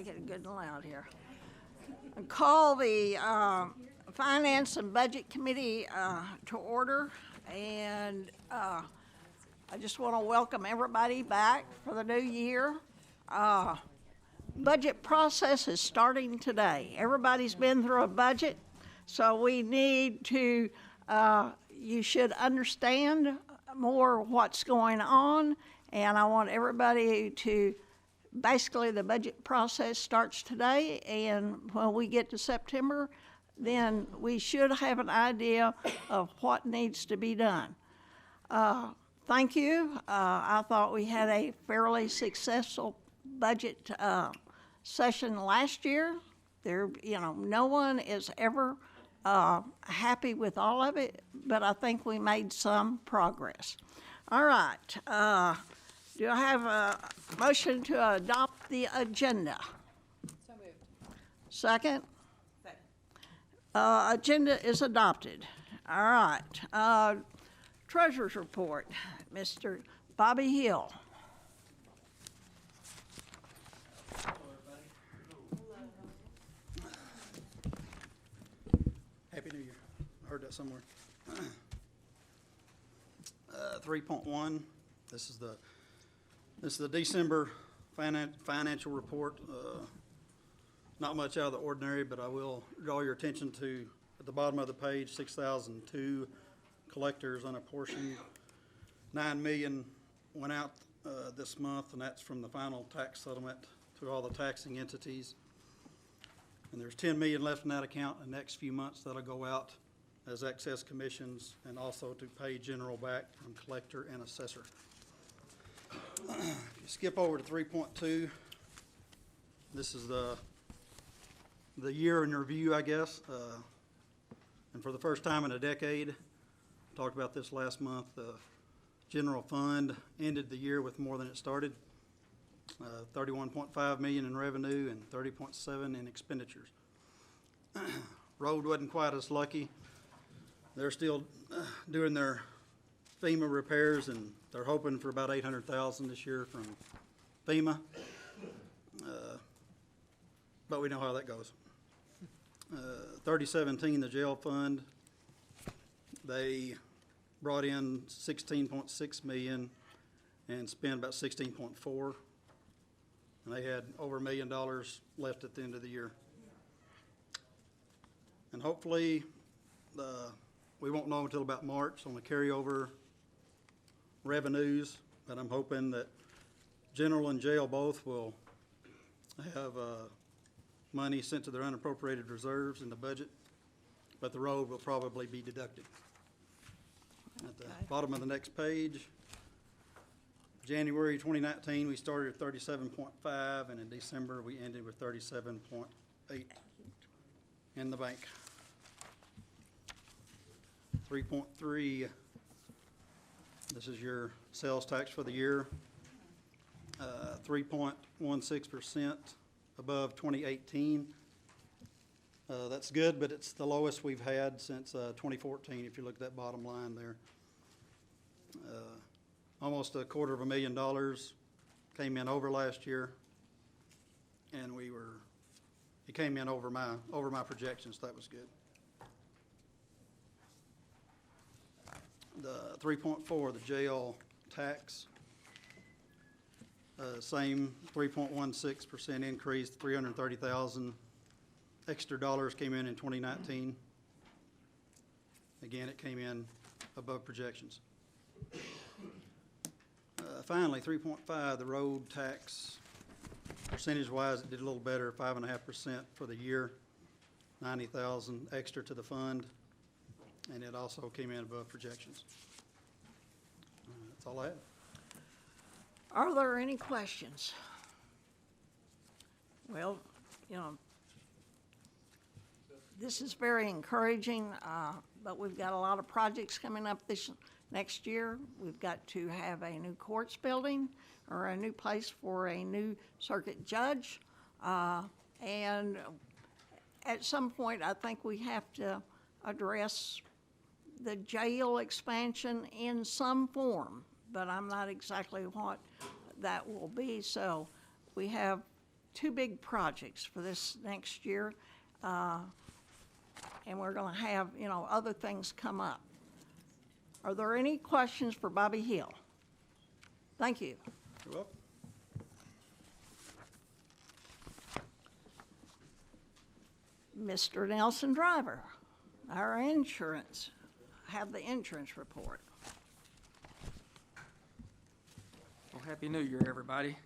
make it good and loud here. I call the Finance and Budget Committee to order, and I just want to welcome everybody back for the new year. Budget process is starting today. Everybody's been through a budget, so we need to, you should understand more what's going on, and I want everybody to, basically the budget process starts today, and when we get to September, then we should have an idea of what needs to be done. Thank you. I thought we had a fairly successful budget session last year. No one is ever happy with all of it, but I think we made some progress. All right. Do I have a motion to adopt the agenda? So moved. Second? Second. Agenda is adopted. All right. Treasurer's report, Mr. Bobby Hill. Happy New Year. I heard that somewhere. 3.1. This is the December financial report. Not much out of the ordinary, but I will draw your attention to at the bottom of the page, 6,002 collectors unapportioned. $9 million went out this month, and that's from the final tax settlement to all the taxing entities. And there's $10 million left in that account in the next few months that'll go out as excess commissions and also to pay general back from collector and assessor. If you skip over to 3.2, this is the year in review, I guess. And for the first time in a decade, talked about this last month, the general fund ended the year with more than it started. 31.5 million in revenue and 30.7 in expenditures. Road wasn't quite as lucky. They're still doing their FEMA repairs, and they're hoping for about 800,000 this year from FEMA. But we know how that goes. 3017, the jail fund, they brought in 16.6 million and spent about 16.4. And they had over $1 million left at the end of the year. And hopefully, we won't know until about March on the carryover revenues, but I'm hoping that general and jail both will have money sent to their unappropriated reserves in the budget, but the road will probably be deducted. At the bottom of the next page, January 2019, we started at 37.5, and in December, we ended with 37.8 in the bank. 3.3, this is your sales tax for the year, 3.16% above 2018. That's good, but it's the lowest we've had since 2014, if you look at that bottom line there. Almost $250,000 came in over last year, and it came in over my projections. So that was good. The 3.4, the jail tax, same 3.16% increase, 330,000 extra dollars came in 2019. Again, it came in above projections. Finally, 3.5, the road tax, percentage-wise, it did a little better, 5.5% for the year, 90,000 extra to the fund, and it also came in above projections. That's all I have. Are there any questions? Well, this is very encouraging, but we've got a lot of projects coming up this next year. We've got to have a new courts building or a new place for a new circuit judge. And at some point, I think we have to address the jail expansion in some form, but I'm not exactly what that will be. So we have two big projects for this next year. And we're gonna have, you know, other things come up. Are there any questions for Bobby Hill? Thank you. You're welcome. Mr. Nelson Driver, our insurance, have the insurance report. Well, Happy New Year, everybody.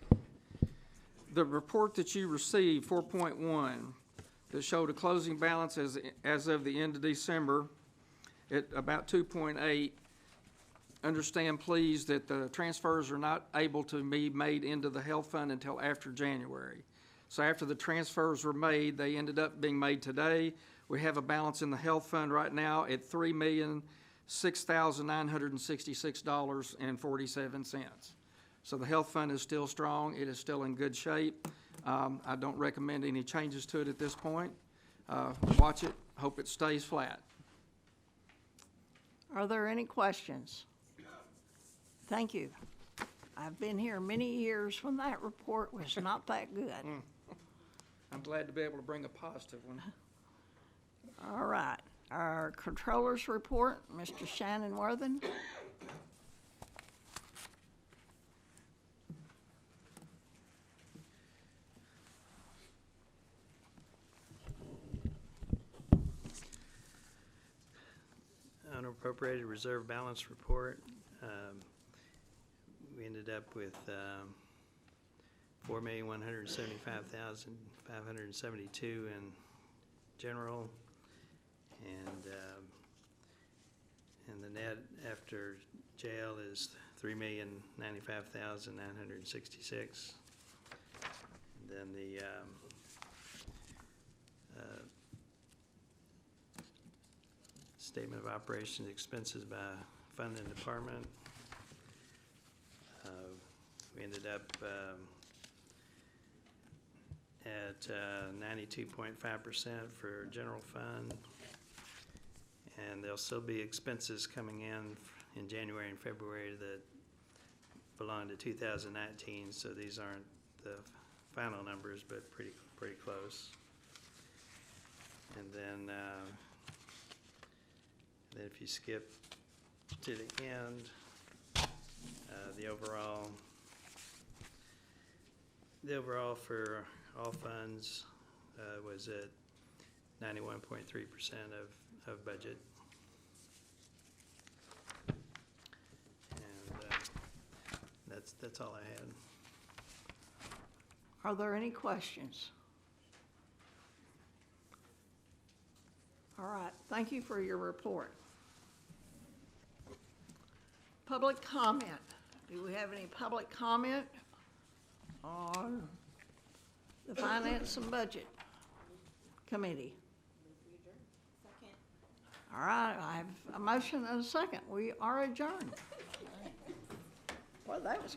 The report that you received, 4.1, that showed a closing balance as of the end of December at about 2.8. Understand, please, that the transfers are not able to be made into the health fund until after January. So after the transfers were made, they ended up being made today. We have a balance in the health fund right now at $3,006,966.47. So the health fund is still strong. It is still in good shape. I don't recommend any changes to it at this point. Watch it. Hope it stays flat. Are there any questions? Thank you. I've been here many years when that report was not that good. I'm glad to be able to bring a positive one. All right, our controller's report, Mr. Shannon Worthen. Unappropriated reserve balance report. We ended up with $4,175,572 in general, and the net after jail is $3,095,966. Then the statement of operations expenses by fund and department. We ended up at 92.5% for general fund, and there'll still be expenses coming in January and February that belong to 2019, so these aren't the final numbers, but pretty close. And then if you skip to the end, the overall for all funds was at 91.3% of budget. And that's all I had. Are there any questions? All right, thank you for your report. Public comment. Do we have any public comment on the Finance and Budget Committee? Second. All right, I have a motion and a second. We are adjourned. Well, that was